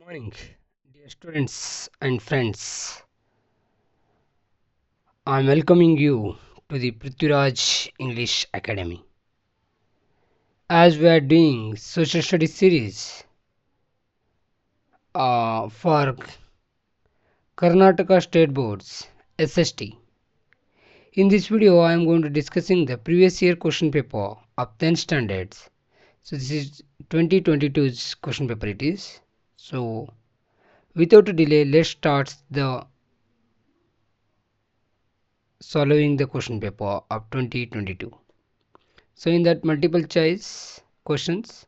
Morning, dear students and friends. I am welcoming you to the Prithviraj English Academy. As we are doing social studies series for Karnataka State Boards SST. In this video, I am going to discussing the previous year question paper of 10th standards. So this is 2022's question paper it is. So without a delay, let's start the solving the question paper of 2022. So in that multiple choice questions,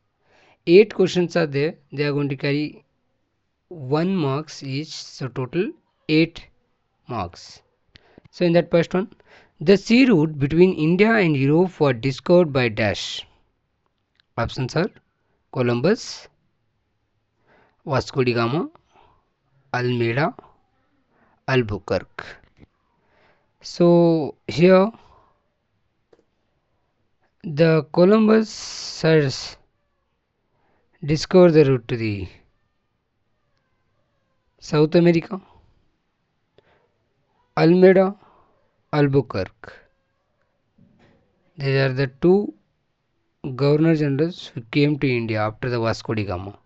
8 questions are there. They are going to carry 1 marks each. So total 8 marks. So in that first one, the sea route between India and Europe was discovered by dash. Options are Columbus, Vasco da Gama, Almeida, Albuquerque. So here the Columbus has discovered the route to the South America. Almeida, Albuquerque. These are the two governor generals who came to India after the Vasco da Gama.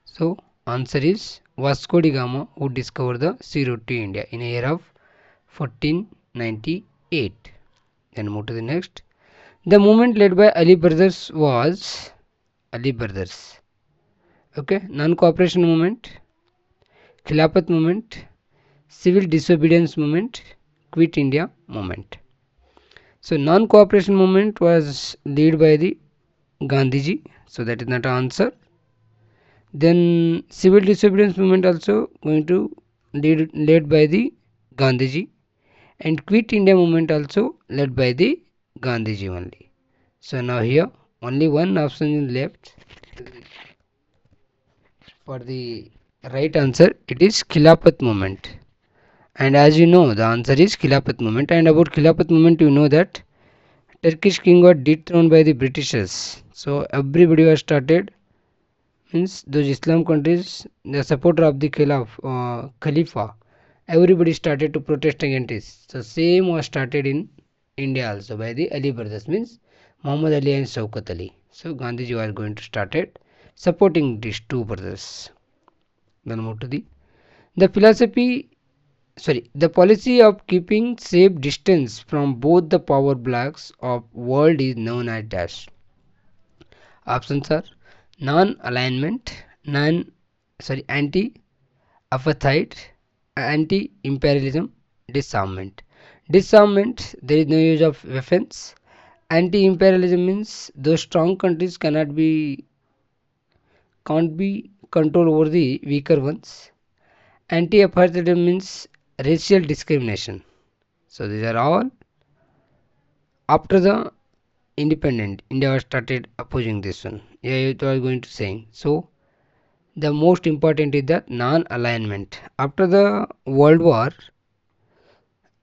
So answer is Vasco da Gama, who discovered the sea route to India in the year of 1498. Then move to the next. The movement led by Ali brothers was Ali brothers. Okay, non-cooperation movement, Khilafat movement, civil disobedience movement, quit India movement. So non-cooperation movement was led by the Gandhiji, so that is not an answer. Then civil disobedience movement also going to led by the Gandhiji, and quit India movement also led by the Gandhiji only. So now here only one option is left for the right answer. It is Khilafat movement. And as you know, the answer is Khilafat movement. And about Khilafat movement, you know that Turkish king got dethroned by the Britishers. So everybody was started, means those Islam countries, the supporter of the Khalifa, everybody started to protest against it. So same was started in India also by the Ali brothers, means Muhammad Ali and Shaukat Ali. So Gandhiji was going to start it supporting these two brothers. Then move to the philosophy. The policy of keeping safe distance from both the power blocks of world is known as dash. Options are non-alignment, anti-apartheid, anti-imperialism, disarmament. Disarmament, there is no use of weapons. Anti-imperialism means those strong countries can't be control over the weaker ones. Anti-apartheid means racial discrimination. So these are all after the independent India was started opposing this one. Yeah, it was going to saying. So the most important is the non-alignment. After the World War,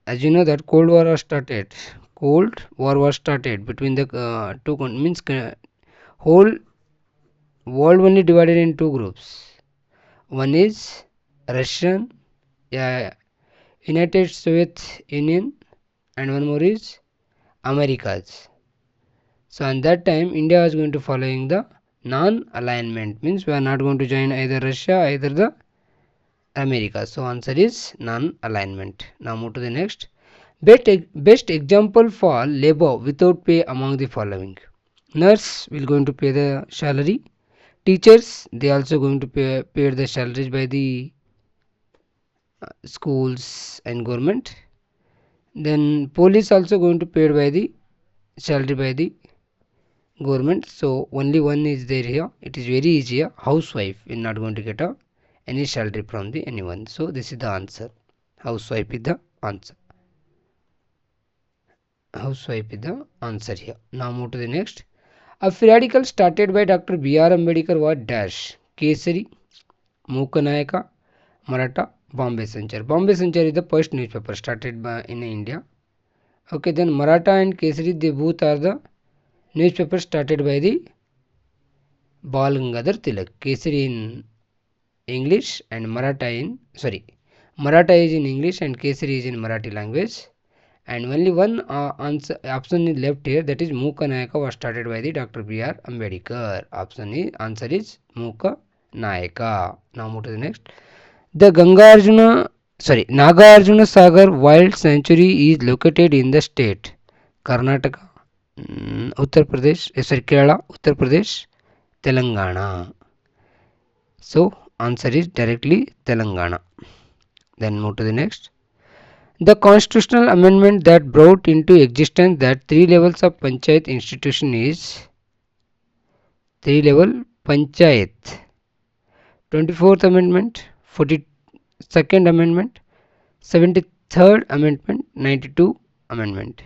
as you know that Cold War was started. Cold War was started between the two means whole world only divided in two groups. One is Russian, United Soviet Union, and one more is Americas. So at that time India was going to following the non-alignment, means we are not going to join either Russia either the America. So answer is non-alignment. Now move to the next. Best example for labor without pay among the following. Nurse will going to pay the salary. Teachers, they also going to pay the salaries by the schools and government. Then police also going to pay by the salary by the government. So only one is there here. It is very easy. Housewife is not going to get any salary from the anyone. So this is the answer. Housewife is the answer. Housewife is the answer here. Now move to the next. A periodical started by Dr. B.R. Ambedkar was dash. Kesari, Mukanayaka, Maratha, Bombay Sanchar. Bombay Sanchar is the first newspaper started by in India. Okay, then Maratha and Kesari, they both are the newspaper started by the Bal Gangadhar Tilak. Kesari in English and Maratha in Maratha is in English and Kesari is in Marathi language. And only one option is left here, that is Mooka Nayaka was started by the Dr. B.R. Ambedkar. Answer is Mooka Nayaka. Now move to the next. The Nagarjuna Sagar Wild Sanctuary is located in the state Karnataka, Uttar Pradesh, Kerala, Uttar Pradesh, Telangana. So answer is directly Telangana. Then move to the next. The constitutional amendment that brought into existence that 3 levels of panchayat institution is 3 level panchayat. 24th amendment, 42nd amendment, 73rd amendment, 92 amendment.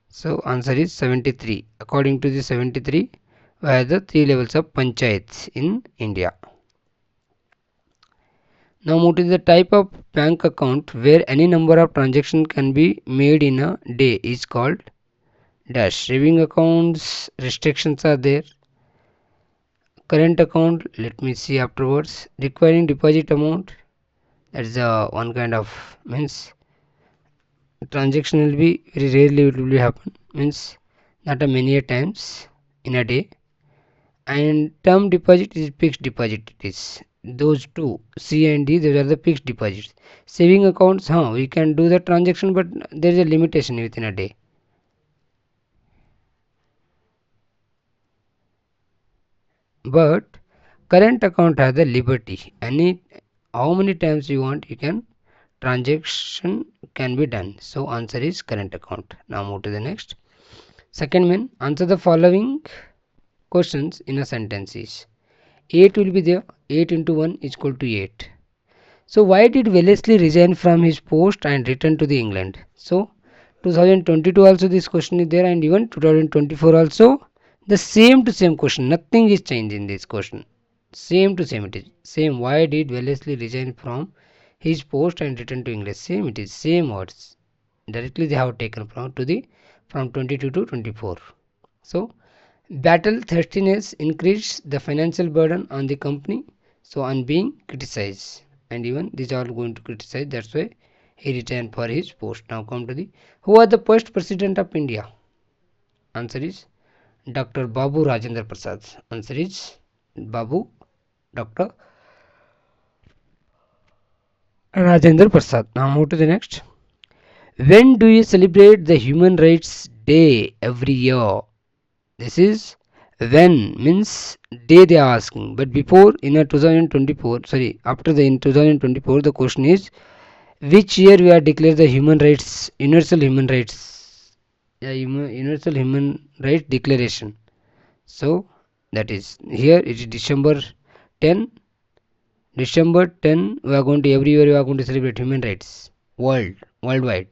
So answer is 73. According to the 73, we have the 3 levels of panchayats in India. Now move to the type of bank account where any number of transactions can be made in a day is called dash. Saving accounts restrictions are there. Current account, let me see afterwards. Requiring deposit amount, that is one kind of means transaction will be very rarely it will be happen, means not a many a times in a day. And term deposit is fixed deposit. It is those two C and D, those are the fixed deposits. Saving accounts, we can do the transaction, but there is a limitation within a day. But current account has the liberty. How many times you want, you can transaction can be done. So answer is current account. Now move to the next. Second one, answer the following questions in a sentences. 8 will be there. 8 into 1 is equal to 8. So why did Wellesley resign from his post and return to the England? So 2022 also this question is there, and even 2024 also the same to same question. Nothing is changed in this question. Same to same it is. Same. Why did Wellesley resign from his post and return to England? Same it is. Same words. Directly they have taken from 22 to 24. So battle thirstiness increased the financial burden on the company. So on being criticized, and even these are going to criticize, that's why he retired for his post. Now come to the who was the first president of India? Answer is Dr. Babu Rajendra Prasad. Answer is Dr. Rajendra Prasad. Now move to the next. When do you celebrate the Human Rights Day every year? This is when means day they are asking, but before in a 2024, after the in 2024 the question is which year we are declared the human rights, universal human rights, universal human rights declaration. So that is here it is December 10. December 10 we are going to every year we are going to celebrate human rights worldwide,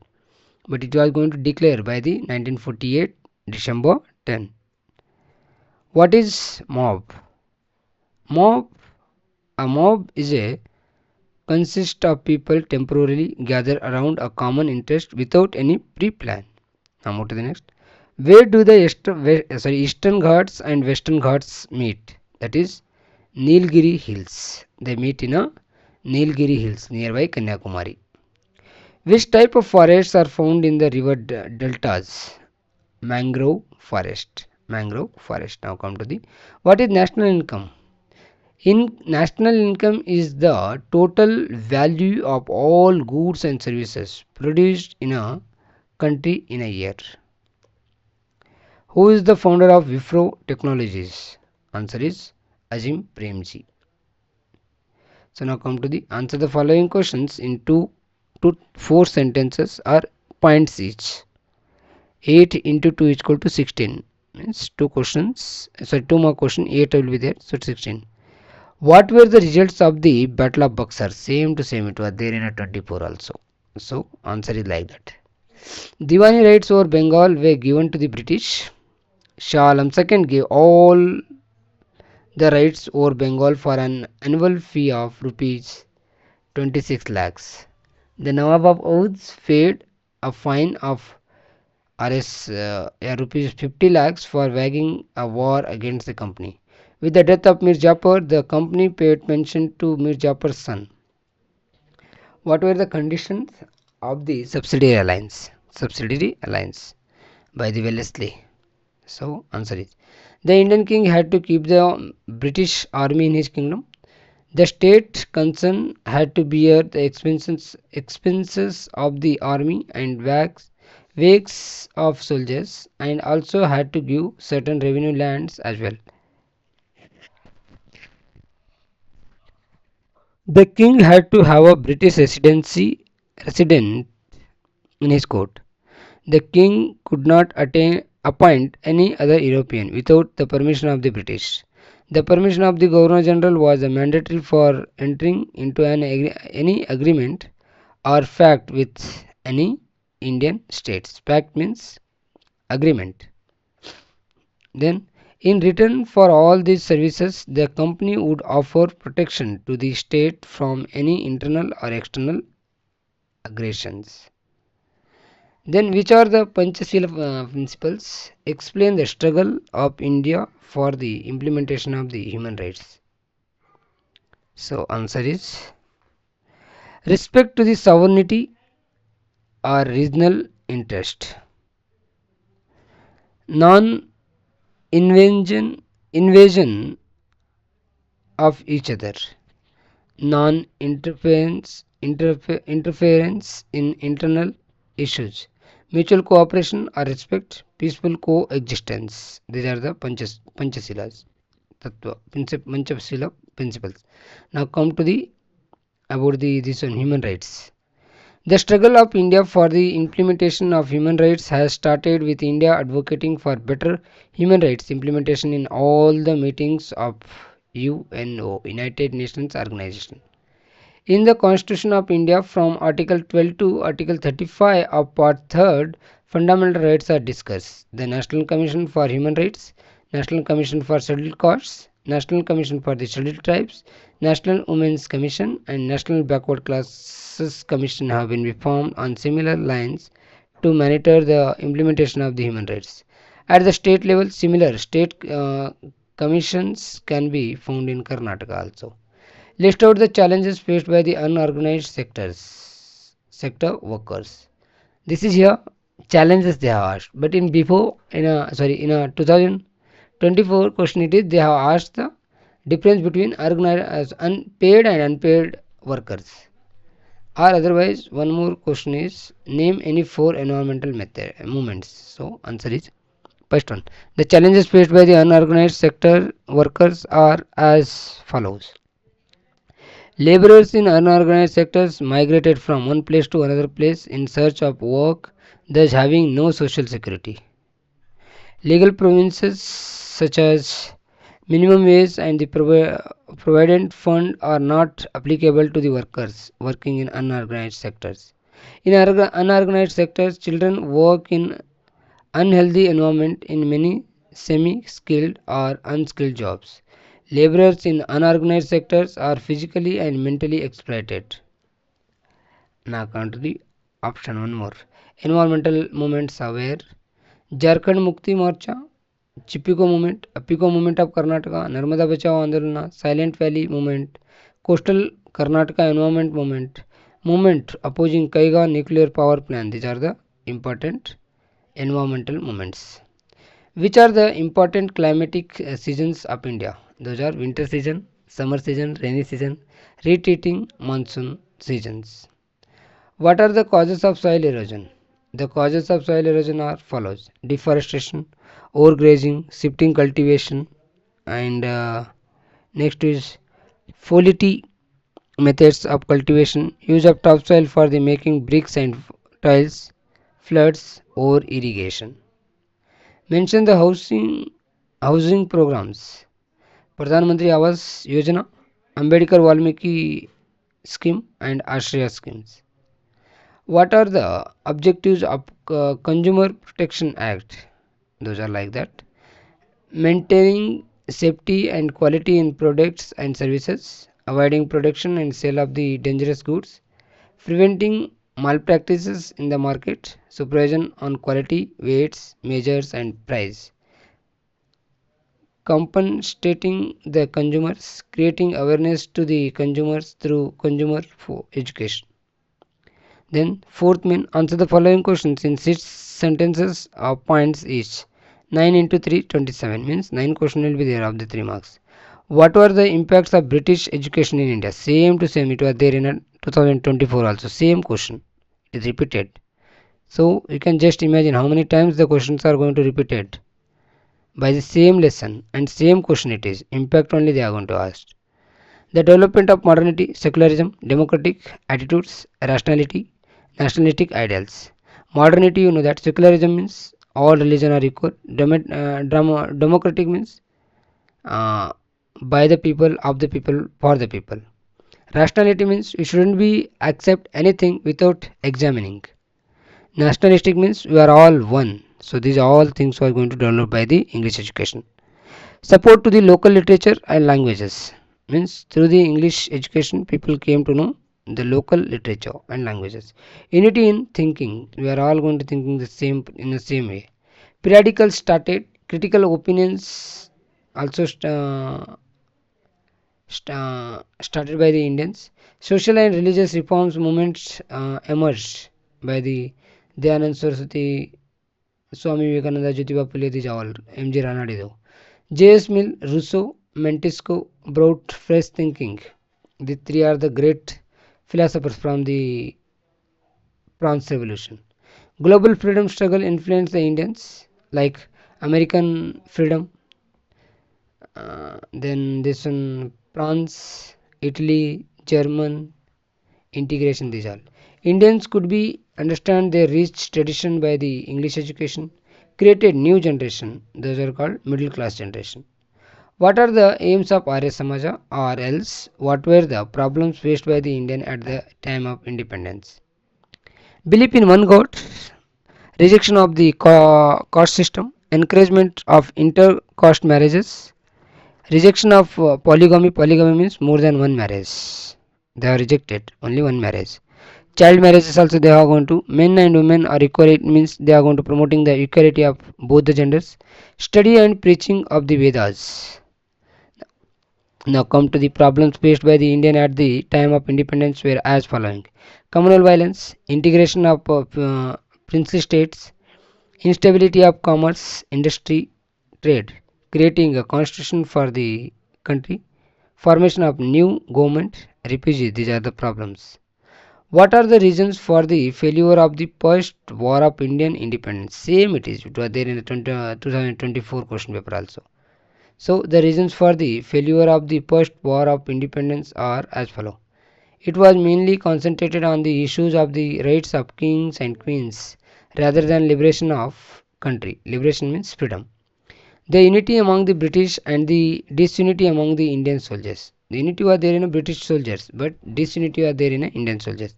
but it was going to declare by the 1948 December 10. What is mob? A mob is a consists of people temporarily gather around a common interest without any pre-plan. Now move to the next. Where do the Eastern Ghats and Western Ghats meet? That is Nilgiri Hills. They meet in a Nilgiri Hills nearby Kanyakumari. Which type of forests are found in the river deltas? Mangrove forest. Mangrove forest. Now come to the what is national income? National income is the total value of all goods and services produced in a country in a year. Who is the founder of Wipro Technologies? Answer is Azim Premji. So now come to the answer the following questions in 2 to 4 sentences or points each. 8 into 2 is equal to 16. Means 2 more questions, 8 will be there, so 16. What were the results of the Battle of Buxar? Same to same it was there in a 24 also. So answer is like that. Diwani rights over Bengal were given to the British. Shah Alam II gave all the rights over Bengal for an annual fee of rupees 26 lakhs. The Nawab of Oudh paid a fine of rupees 50 lakhs for waging a war against the company. With the death of Mir Jafar, the company paid pension to Mir Jafar's son. What were the conditions of the subsidiary alliance? Subsidiary alliance by the Wellesley. So, answer is the Indian king had to keep the British army in his kingdom. The state concerned had to bear the expenses of the army and wakes of soldiers, and also had to give certain revenue lands as well. The king had to have a British resident in his court. The king could not appoint any other European without the permission of the British. The permission of the Governor General was mandatory for entering into any agreement or pact with any Indian states. Pact means agreement. Then, in return for all these services, the company would offer protection to the state from any internal or external aggressions. Then, which are the Panchashila principles? Explain the struggle of India for the implementation of the human rights. So, answer is respect to the sovereignty or regional interest, non-invasion of each other, non-interference in internal issues, mutual cooperation or respect, peaceful coexistence. These are the Panchasilas, Tattva, Panchasila principles. Now come to the about the this one human rights. The struggle of India for the implementation of human rights has started with India advocating for better human rights implementation in all the meetings of UNO, United Nations Organization. In the Constitution of India, from Article 12 to Article 35 of Part 3rd, fundamental rights are discussed. The National Commission for Human Rights, National Commission for Scheduled Castes, National Commission for the Scheduled Tribes, National Women's Commission, and National Backward Classes Commission have been formed on similar lines to monitor the implementation of the human rights. At the state level, similar state commissions can be found in Karnataka also. List out the challenges faced by the unorganized sector workers. This is here challenges they have asked. But in a 2024 question it is they have asked the difference between organized unpaid and unpaid workers. Or otherwise one more question is name any four environmental movements. So answer is first one. The challenges faced by the unorganized sector workers are as follows. Laborers in unorganized sectors migrated from one place to another place in search of work, thus having no social security. Legal provisions such as minimum wage and the provident fund are not applicable to the workers working in unorganized sectors. In unorganized sectors, children work in unhealthy environment in many semi-skilled or unskilled jobs. Laborers in unorganized sectors are physically and mentally exploited. Now come to the option one more. Environmental movements are where Jharkhand Mukti Morcha, Chipiko movement, Apiko movement of Karnataka, Narmada Bachao Andolana, Silent Valley movement, Coastal Karnataka Environment movement opposing Kaiga nuclear power plant. These are the important environmental movements. Which are the important climatic seasons of India? Those are winter season, summer season, rainy season, retreating monsoon seasons. What are the causes of soil erosion? The causes of soil erosion are follows: deforestation, overgrazing, shifting cultivation, and next is foliarity methods of cultivation, use of topsoil for the making bricks and tiles, floods, or irrigation. Mention the housing programs. Pradhan Mantri Awas Yojana, Ambedkar Valmiki scheme, and Ashriya schemes. What are the objectives of Consumer Protection Act? Those are like that: maintaining safety and quality in products and services, avoiding production and sale of the dangerous goods, preventing malpractices in the market, supervision on quality, weights, measures, and price, compensating the consumers, creating awareness to the consumers through consumer education. Then fourth main, answer the following questions in 6 sentences of points each. 9 into 3, 27 means 9 questions will be there of the 3 marks. What were the impacts of British education in India? Same to same, it was there in 2024 also. Same question. It is repeated. So you can just imagine how many times the questions are going to repeated by the same lesson and same question it is. Impact only they are going to ask. The development of modernity, secularism, democratic attitudes, rationality, nationalistic ideals. Modernity, you know that secularism means all religion are equal. Democratic means uh, by the people, of the people, for the people. Rationality means you shouldn't be accept anything without examining. Nationalistic means we are all one. So these all things are going to develop by the English education. Support to the local literature and languages means through the English education people came to know the local literature and languages. Unity in thinking, we are all going to thinking the same in the same way. Periodical started, critical opinions also started by the Indians. Social and religious reforms movements emerged by the Dayanand Saraswati, Swami Vivekananda, Jyotiba Phule, these all, M.G. Ranade. J.S. Mill, Rousseau, Montesquieu brought fresh thinking. The three are the great philosophers from the France Revolution. Global freedom struggle influenced the Indians, like American freedom, then this one France, Italy, German integration. These all Indians could be understand their rich tradition by the English education, created new generation. Those are called middle class generation. What are the aims of Arya Samaja, or else what were the problems faced by the Indian at the time of independence? Belief in one God, rejection of the caste system, encouragement of inter-caste marriages, rejection of polygamy. Polygamy means more than one marriage. They are rejected only one marriage. Child marriages also they are going to, men and women are equal. It means they are going to promoting the equality of both the genders. Study and preaching of the Vedas. Now come to the problems faced by the Indian at the time of independence were as following: communal violence, integration of princely states, instability of commerce, industry, trade, creating a constitution for the country, formation of new government, refugees. These are the problems. What are the reasons for the failure of the post war of Indian independence? Same it is. It was there in the 2024 question paper also. So the reasons for the failure of the post war of independence are as follow. It was mainly concentrated on the issues of the rights of kings and queens rather than liberation of country. Liberation means freedom. The unity among the British and the disunity among the Indian soldiers. The unity was there in the British soldiers, but disunity was there in the Indian soldiers.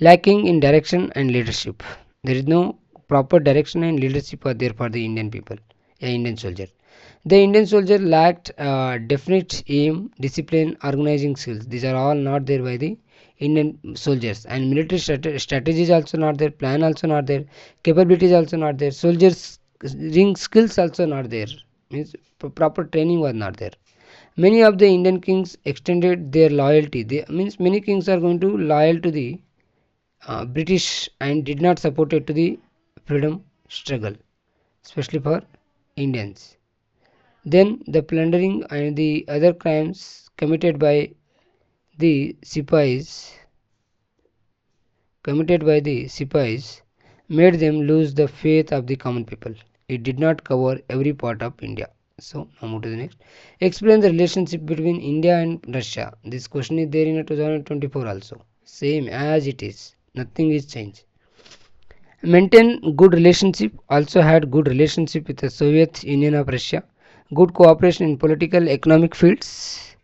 Lacking in direction and leadership. There is no proper direction and leadership was there for the Indian people, Indian soldier. The Indian soldier lacked definite aim, discipline, organizing skills. These are all not there by the Indian soldiers. And military strategies also not there, plan also not there, capabilities also not there, soldiers ring skills also not there. Means proper training was not there. Many of the Indian kings extended their loyalty. They, means many kings are going to loyal to the British and did not support it to the freedom struggle, especially for Indians. Then the plundering and the other crimes the Sipais committed by the Sipais made them lose the faith of the common people. It did not cover every part of India. So now move to the next. Explain the relationship between India and Russia. This question is there in 2024 also. Same as it is. Nothing is changed. Maintain good relationship. Also had good relationship with the Soviet Union of Russia. Good cooperation in political economic fields.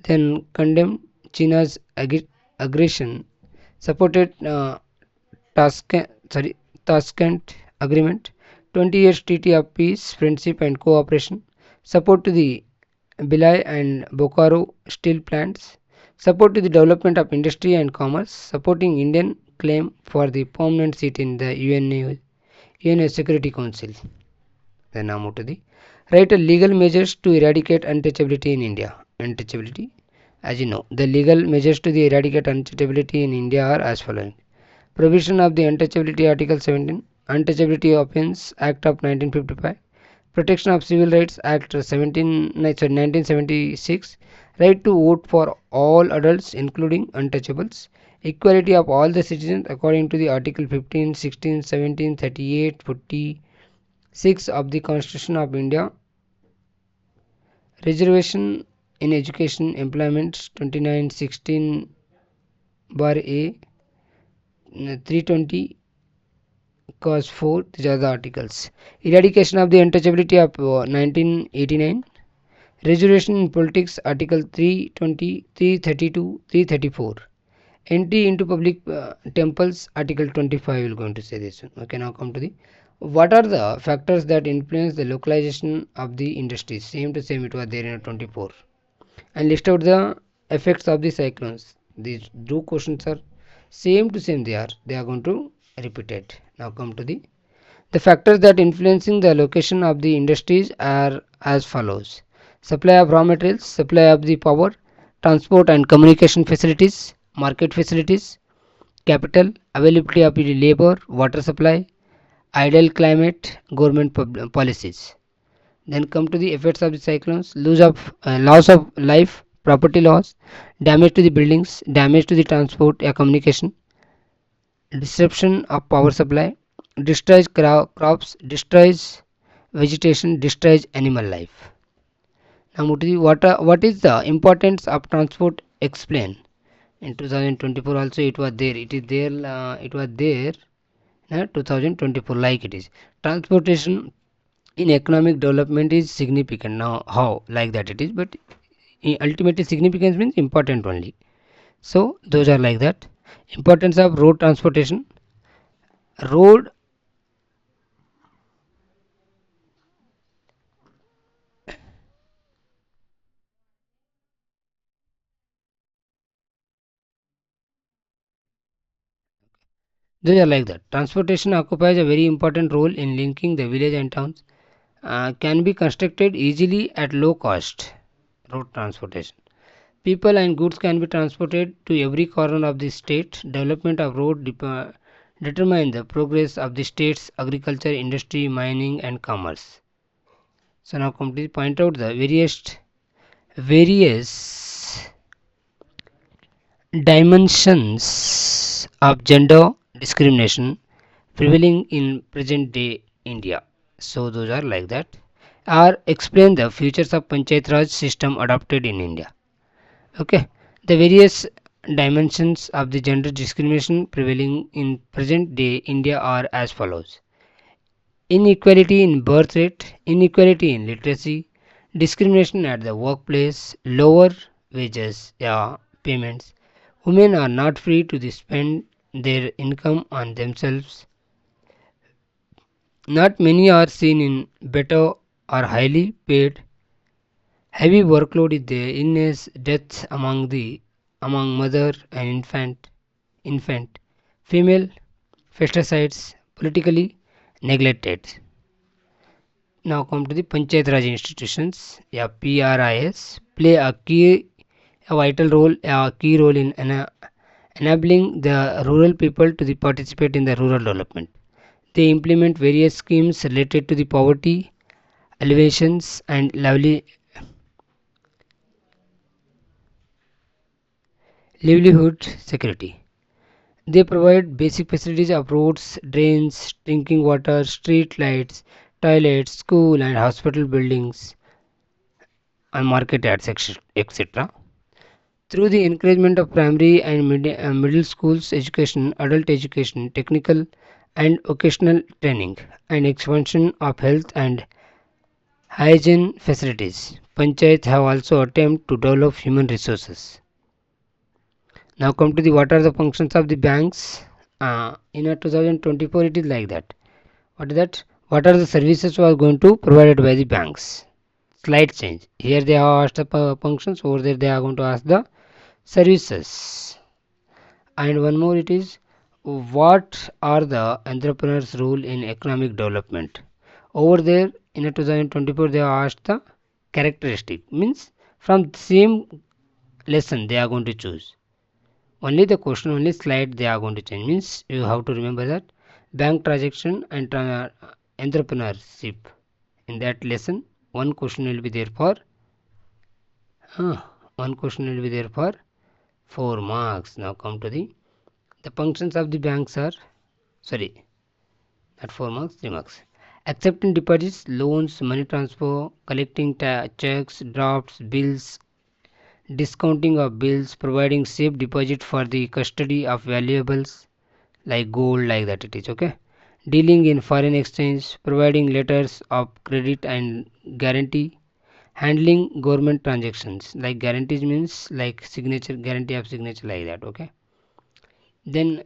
Then condemned China's aggression. Supported Tashkent Agreement, 20 years treaty of peace, friendship and cooperation, support to the Bilai and Bokaro steel plants, support to the development of industry and commerce, supporting Indian claim for the permanent seat in the UN Security Council. Then now move to the Right, legal measures to eradicate untouchability in India. Untouchability, as you know, the legal measures to the eradicate untouchability in India are as following. Provision of the Untouchability Article 17, Untouchability Offence Act of 1955, Protection of Civil Rights Act 1976, right to vote for all adults including untouchables, equality of all the citizens according to the Article 15, 16, 17, 38, 46 of the Constitution of India, reservation in education, employment 2916 bar A, 320 cause 4, these are the articles. Eradication of the untouchability of 1989, reservation in politics article 320, 332, 334, entry into public temples article 25. We will going to say this one. Okay, now come to the what are the factors that influence the localization of the industries. Same to same it was there in 24, and list out the effects of the cyclones. These two questions are same to same, they are going to repeat it. Now come to the factors that influencing the location of the industries are as follows: supply of raw materials, supply of the power, transport and communication facilities, market facilities, capital, availability of the labor, water supply, ideal climate, government policies. Then come to the effects of the cyclones: loss of life, property loss, damage to the buildings, damage to the transport or communication, disruption of power supply, destroys crops, destroys vegetation, destroys animal life. Now Mutri, what is the importance of transport? Explain. In 2024 also it was there. It is there. It was there. 2024 like it is. Transportation in economic development is significant. Now how like that it is, but ultimately significance means important only. So those are like that. Importance of road transportation. Road, those are like that. Transportation occupies a very important role in linking the village and towns. Can be constructed easily at low cost. Road transportation. People and goods can be transported to every corner of the state. Development of road determine the progress of the state's agriculture, industry, mining and commerce. So now come to point out the various dimensions of gender discrimination prevailing in present day India. So those are like that. Or explain the features of Panchayat Raj system adopted in India. Okay, the various dimensions of the gender discrimination prevailing in present day India are as follows: inequality in birth rate, inequality in literacy, discrimination at the workplace, lower wages, payments. Women are not free to spend their income on themselves. Not many are seen in better or highly paid. Heavy workload is there. Illness, deaths among mother and infant, female, pesticides, politically neglected. Now come to the Panchayat Raj institutions. PRIS play a vital role, a key role in enabling the rural people to participate in the rural development. They implement various schemes related to the poverty, elevations, and livelihood security. They provide basic facilities of roads, drains, drinking water, street lights, toilets, school and hospital buildings, and market ads, etc. Through the encouragement of primary and middle schools education, adult education, technical and vocational training, and expansion of health and hygiene facilities, panchayats have also attempted to develop human resources. Now come to the what are the functions of the banks. In 2024 it is like that. What is that? What are the services was going to provided by the banks? Slight change. Here they have asked the functions. Over there they are going to ask the services. And one more it is, what are the entrepreneurs' role in economic development? Over there in a 2024 they are asked the characteristic, means from same lesson they are going to choose. Only the question, only slide they are going to change, means you have to remember that bank transaction and entrepreneurship. In that lesson, one question will be there for one question will be there for 4 marks. Now come to the functions of the banks are, sorry, not 4 marks, 3 marks. Accepting deposits, loans, money transfer, collecting checks, drafts, bills, discounting of bills, providing safe deposit for the custody of valuables like gold, like that it is, okay. Dealing in foreign exchange, providing letters of credit and guarantee, handling government transactions, like guarantees means like signature, guarantee of signature, like that, okay. then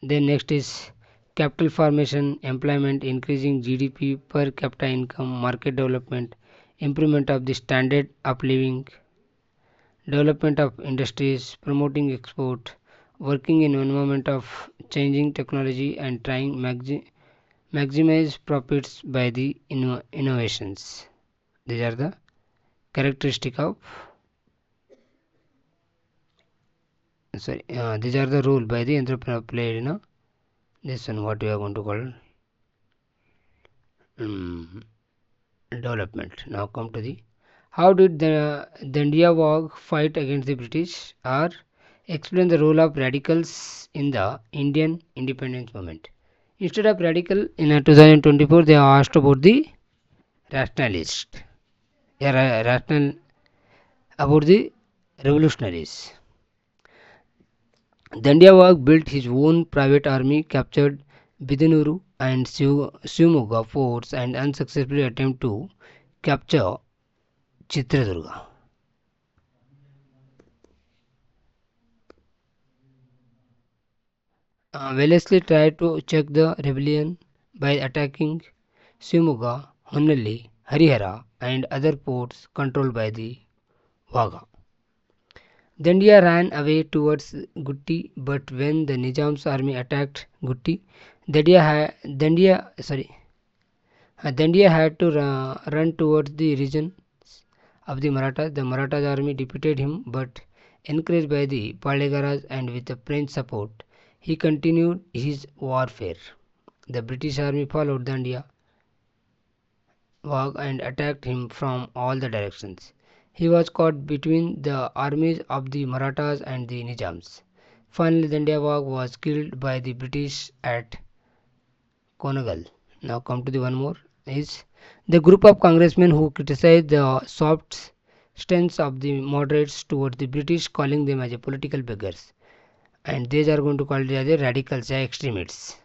then next is capital formation, employment, increasing GDP per capita income, market development, improvement of the standard of living, development of industries, promoting export, working in environment of changing technology and trying maximize profits by the innovations. These are the characteristic of, sorry, these are the role by the entrepreneur played in this one, what we are going to call development. Now come to the, how did the India war fight against the British, or explain the role of radicals in the Indian independence movement. Instead of radical in 2024 they are asked about the rationalist, yeah, rational, about the revolutionaries. Dandiya built his own private army, captured Bidanuru and Shimoga forts, and unsuccessfully attempted to capture Chitradurga. Wellesley tried to check the rebellion by attacking Shimoga, Honolulu, Harihara, and other ports controlled by the Wagha. Dandiya ran away towards Gutti, but when the Nizam's army attacked Gutti, Dandiya had to run towards the region of the Marathas. The Marathas army defeated him, but encouraged by the Palegaras and with the French support, he continued his warfare. The British army followed Dandiya Wagh and attacked him from all the directions. He was caught between the armies of the Marathas and the Nizams. Finally, Dandiya Wagh was killed by the British at Konagal. Now come to the one more, is the group of congressmen who criticized the soft stance of the moderates towards the British, calling them as a political beggars, and these are going to call it as a radicals, extremists.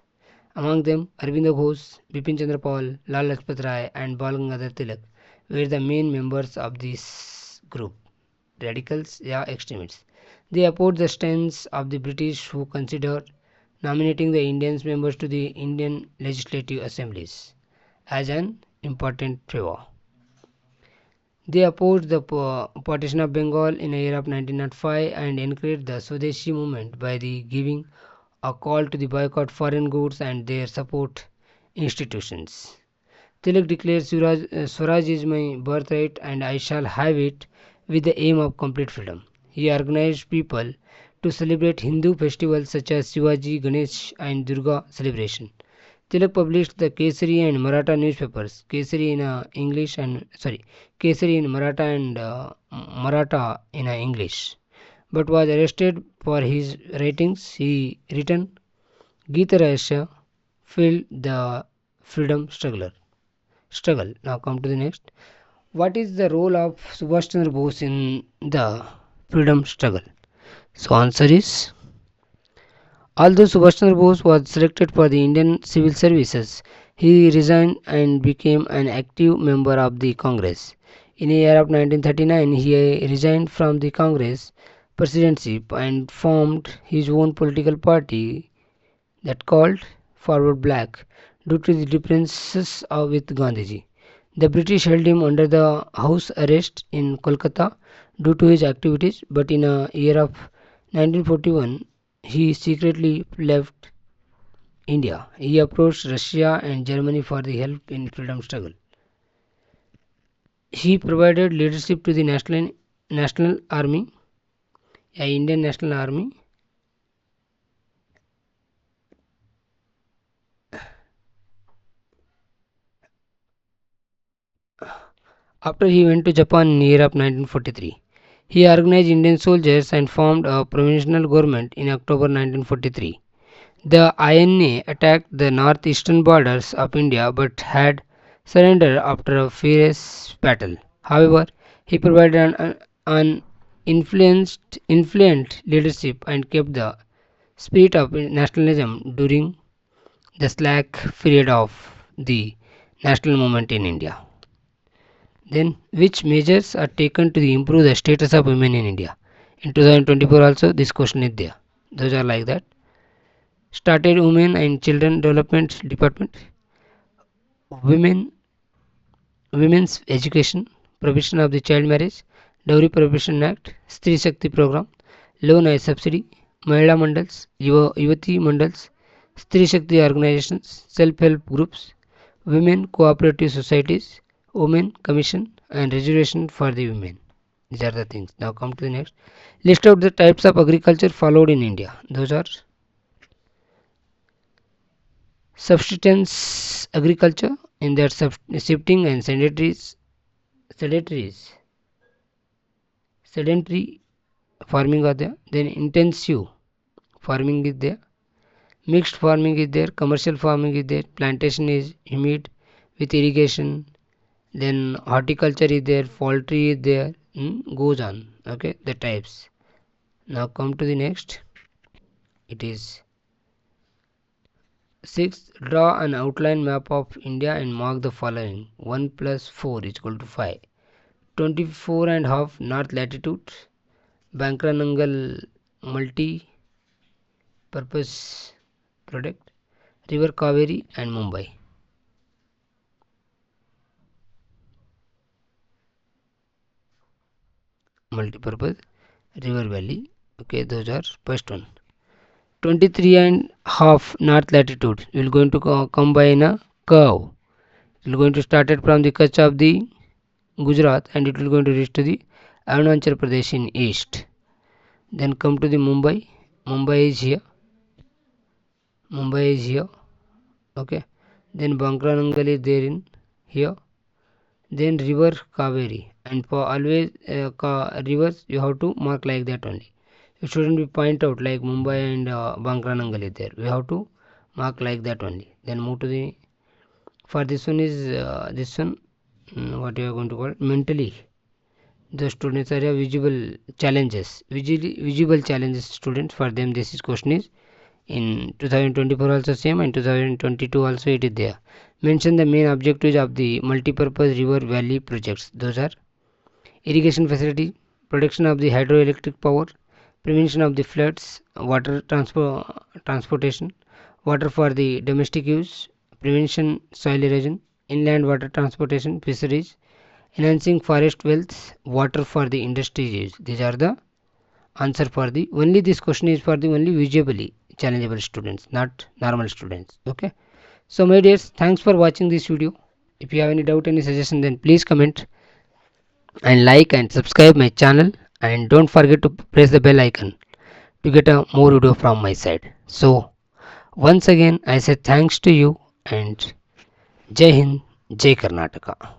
Among them, Arvind Ghosh, Bipin Chandra Pal, Lal Lajpat Rai, and Bal Gangadhar Tilak were the main members of this group. Radicals, extremists. They opposed the stance of the British, who considered nominating the Indians members to the Indian legislative assemblies as an important favor. They opposed the partition of Bengal in the year of 1905 and encouraged the Swadeshi movement by the giving a call to the boycott foreign goods and their support institutions. Tilak declared Swaraj is my birthright and I shall have it, with the aim of complete freedom. He organized people to celebrate Hindu festivals such as Shivaji, Ganesh and Durga celebration. Tilak published the Kesari and Maratha newspapers, Kesari in English and Kesari in Maratha and Maratha in English, but was arrested for his writings. He written Gita Rahasya, filled the freedom struggle. Now come to the next. What is the role of Subhash Chandra Bose in the freedom struggle? So answer is, although Subhash Chandra Bose was selected for the Indian civil services, he resigned and became an active member of the Congress. In the year of 1939, he resigned from the Congress presidency and formed his own political party that called Forward Black due to the differences with Gandhiji. The British held him under the house arrest in Kolkata due to his activities, but in a year of 1941 he secretly left India. He approached Russia and Germany for the help in freedom struggle. He provided leadership to the national army, Indian National Army. After he went to Japan in the year of 1943, he organized Indian soldiers and formed a provisional government in October 1943. The INA attacked the northeastern borders of India but had surrendered after a fierce battle. However, he provided an influent leadership and kept the spirit of nationalism during the slack period of the national movement in India. Then, which measures are taken to improve the status of women in India? In 2024 also this question is there. Those are like that. Started Women and Children Development Department, Women Women's Education, Prohibition of the Child Marriage, Dowry Prohibition Act, Stree Shakti Program, Loan and Subsidy, Mahila Mandals, Yuvati Mandals, Stree Shakti organizations, self-help groups, women cooperative societies, women commission and reservation for the women. These are the things. Now come to the next. List out the types of agriculture followed in India. Those are subsistence agriculture, in that shifting and sedentary farming are there. Then intensive farming is there. Mixed farming is there. Commercial farming is there. Plantation is humid with irrigation. Then horticulture is there. Poultry is there. Goes on. Okay, the types. Now come to the next. It is 6. Draw an outline map of India and mark the following. 1 plus 4 is equal to 5. 24 and half north latitude. Bankranangal multi-purpose product. River Kaveri and Mumbai. Multi-purpose river valley. Okay, those are first one. 23 and half north latitude. You will going to come by in a curve. It will going to start it from the Kutch of the Gujarat and it will going to reach to the Arunachal Pradesh in east. Then come to the Mumbai. Mumbai is here. Okay. Then Bankranangal is there in here. Then river Kaveri, and for always rivers you have to mark like that only. It shouldn't be point out like Mumbai and Bankranangal is there. We have to mark like that only. Then move to the, for this one is this one, what you are going to call it, mentally. The students are visible challenges, visible challenges students, for them this is question is in 2024 also same and 2022 also it is there. Mention the main objectives of the multipurpose river valley projects. Those are irrigation facility, production of the hydroelectric power, prevention of the floods, water transportation, water for the domestic use, prevention soil erosion, inland water transportation, fisheries, enhancing forest wealth, water for the industry use. These are the answer for the, only this question is for the only visibly challengeable students, not normal students. Okay, so my dears, thanks for watching this video. If you have any doubt, any suggestion, then please comment and like and subscribe my channel, and don't forget to press the bell icon to get a more video from my side. So once again I say thanks to you and Jai Hind, Jai Karnataka.